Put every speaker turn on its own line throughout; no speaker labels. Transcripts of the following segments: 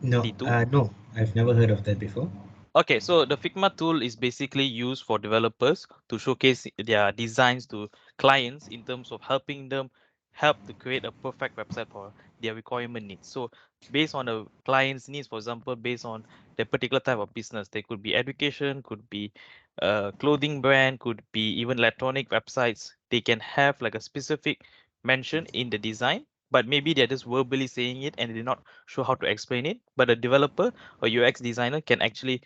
No,
The tool?
no, I've never heard of that before.
Okay, so the Figma tool is basically used for developers to showcase their designs to clients in terms of helping them help to create a perfect website for their requirement needs. So based on the client's needs, for example, based on the particular type of business, they could be education, could be a clothing brand, could be even electronic websites. They can have like a specific mention in the design, but maybe they're just verbally saying it and they're not sure how to explain it. But a developer or UX designer can actually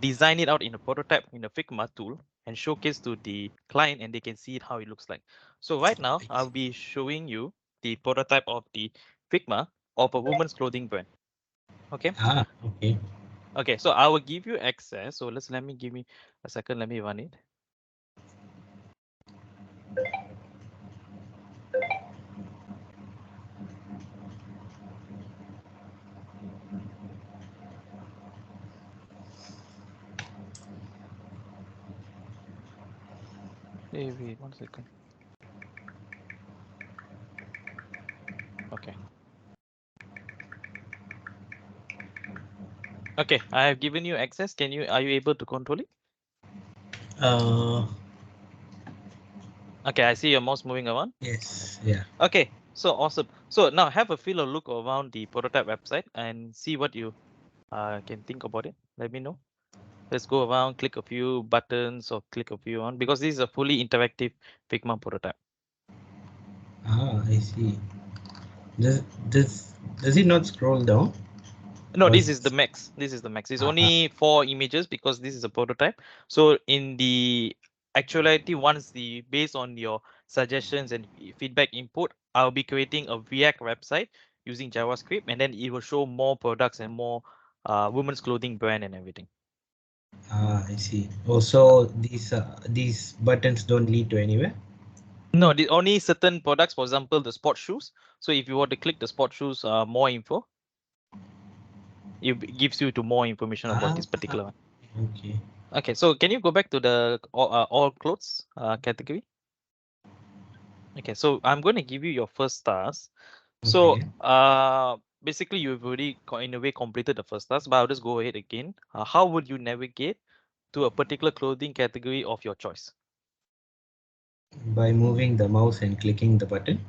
design it out in a prototype in a Figma tool and showcase to the client and they can see it how it looks like. So right now I'll be showing you the prototype of the Figma of a woman's clothing brand. Okay.
Ah, okay.
Okay. So I will give you access. So let me give me a second. Let me run it. Hey, wait 1 second. Okay. Okay. I have given you access. Are you able to control it?
Uh,
Okay. I see your mouse moving around.
yes, yeah.
Okay. So awesome. So now have a feel or look around the prototype website and see what you can think about it. Let me know. Let's go around, click a few buttons or click a few on because this is a fully interactive Figma prototype.
Ah, I see. Does does does it not scroll down?
No,
Or
this
is
is the
it,
max. This is the max. It's
ah,
only 4 images because this is a prototype. So in the actuality, once the based on your suggestions and feedback input, I'll be creating a React website using JavaScript, and then it will show more products and more women's clothing brand and everything.
I see. Also, these buttons don't lead to anywhere.
No, the only certain products, for example, the sport shoes. So if you want to click the sport shoes, more info, gives you to more information about
Ah,
this particular one.
okay.
Okay, so can you go back to the all clothes category? Okay, so I'm going to give you your first task. So
Okay.
basically you've already in a way completed the first task, but I'll just go ahead again. How would you navigate to a particular clothing category of your choice?
By moving the mouse and clicking the button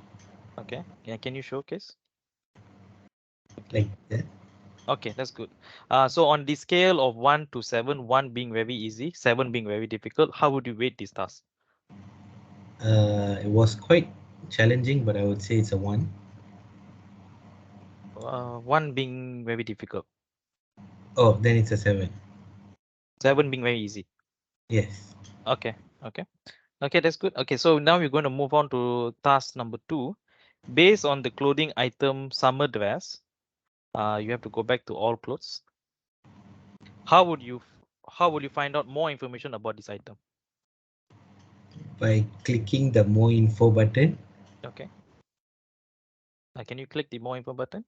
Okay, yeah, can you showcase?
like
Okay.
that.
Okay, that's good. So on the scale of 1 to 7, 1 being very easy, 7 being very difficult, how would you rate this task?
It was quite challenging, but I would say it's a one.
1 being very difficult,
Oh, then it's a seven.
7 being very easy.
Yes.
Okay, okay, okay, that's good. Okay, so now we're going to move on to task number 2. Based on the clothing item summer dress, you have to go back to all clothes. How would you how would you find out more information about this item?
By clicking the more info button.
Okay, can you click the more info button?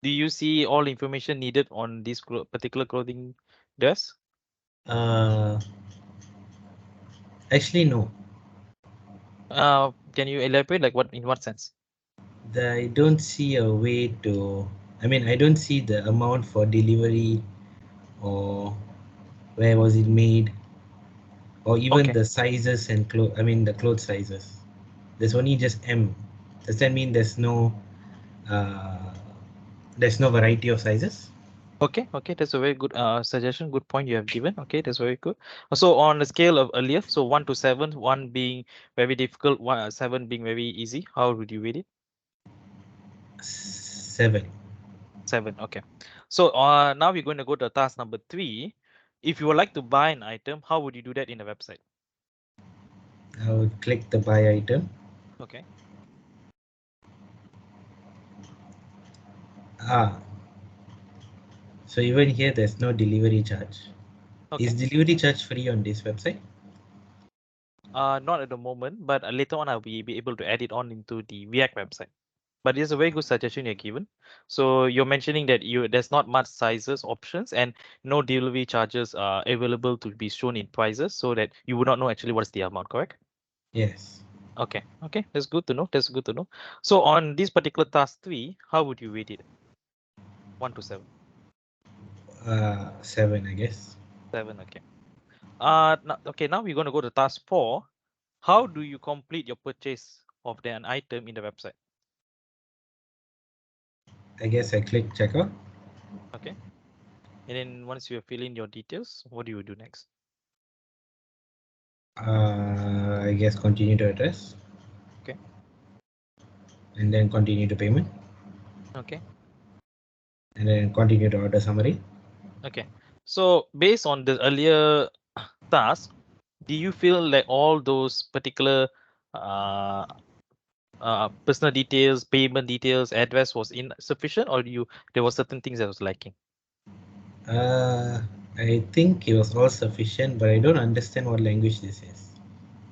Do you see all information needed on this particular clothing dress?
Uh, Actually, no.
Can you elaborate like what in what sense?
I don't see a way to. I mean, I don't see the amount for delivery or where was it made or even
Okay,
the sizes and clothes. I mean, the clothes sizes. There's only just M. Does that mean uh, there's no variety of sizes?
okay, okay. That's a very good suggestion. Good point you have given. Okay, that's very good. So on the scale of earlier, so 1 to 7, 1 being very difficult, 7 being very easy. How would you rate it?
Seven.
7. Okay. So now we're going to go to task number 3. If you would like to buy an item, how would you do that in the website?
I would click the buy item.
Okay.
Ah, so even here there's no delivery charge. Is
Okay.
delivery charge free on this website?
Not at the moment, but later on I'll be able to add it on into the React website. But it's a very good suggestion you're given. So you're mentioning that there's not much sizes options and no delivery charges are available to be shown in prices so that you would not know actually what's the amount, correct?
Yes.
Okay, okay, that's good to know. That's good to know. So on this particular task 3, how would you rate it? 1 to 7.
7, I guess.
7. Okay. Okay. Now we're going to go to task 4. How do you complete your purchase of an item in the website?
I guess I click checkout
Okay. And then once you fill in your details, what do you do next?
I guess continue to address
Okay.
and then continue to payment
Okay.
and then continue to order summary.
Okay. So based on the earlier task, do you feel like all those particular uh, personal details, payment details, address was insufficient, or there was certain things that was lacking?
Uh, I think it was all sufficient, but I don't understand what language this is.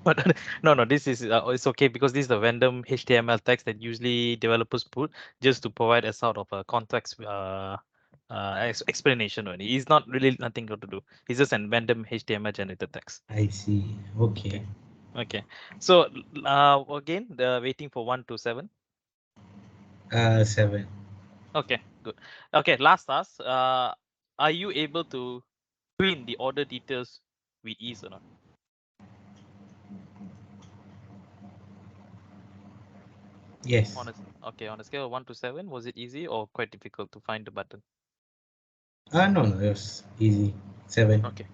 But no, this is it's okay because this is the random HTML text that usually developers put just to provide a sort of a context explanation only. It's not really nothing got to do. It's just a random HTML generated text.
I see. Okay.
Okay. Okay. So again, the waiting for 1 to 7.
7.
Okay, good. Okay, last task. Are you able to print the order details with ease or not?
Yes.
On a okay, on a scale of 1 to 7, was it easy or quite difficult to find the button?
No, no, it was easy. 7.
Okay.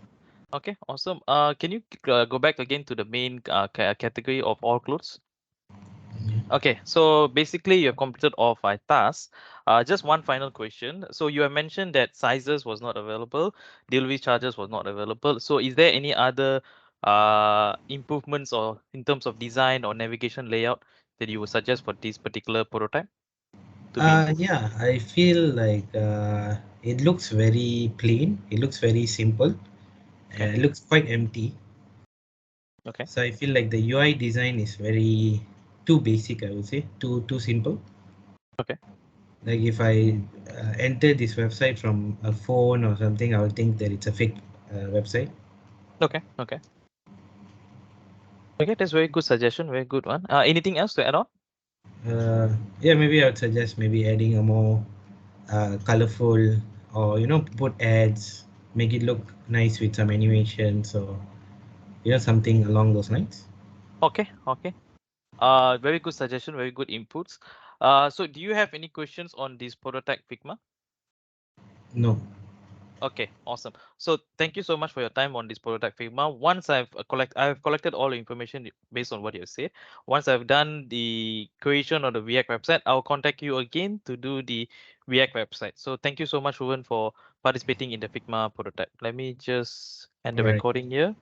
Okay, awesome. Can you go back again to the main category of all clothes? Okay, so basically you have completed all 5 tasks. Just one final question. So you have mentioned that sizes was not available, delivery charges was not available. So is there any other improvements or in terms of design or navigation layout that you would suggest for this particular prototype to be improved?
Yeah, I feel like it looks very plain. It looks very simple.
Okay.
It looks quite empty.
Okay.
So I feel like the UI design is very too basic, I would say, too simple.
Okay.
Like if I enter this website from a phone or something, I would think that it's a fake website.
Okay. Okay. Okay, that's very good suggestion. Very good one. Anything else to add on?
Uh, yeah, maybe I would suggest maybe adding a more colorful, or put ads, make it look nice with some animations, or something along those lines.
Okay. Okay. Very good suggestion. Very good inputs. So do you have any questions on this prototype Figma?
No.
Okay, awesome. So thank you so much for your time on this prototype Figma. Once I've collected all the information based on what you said. Once I've done the creation of the React website, I'll contact you again to do the React website. So thank you so much, Ruben, for participating in the Figma prototype. Let me just end
All
the
right.
recording here.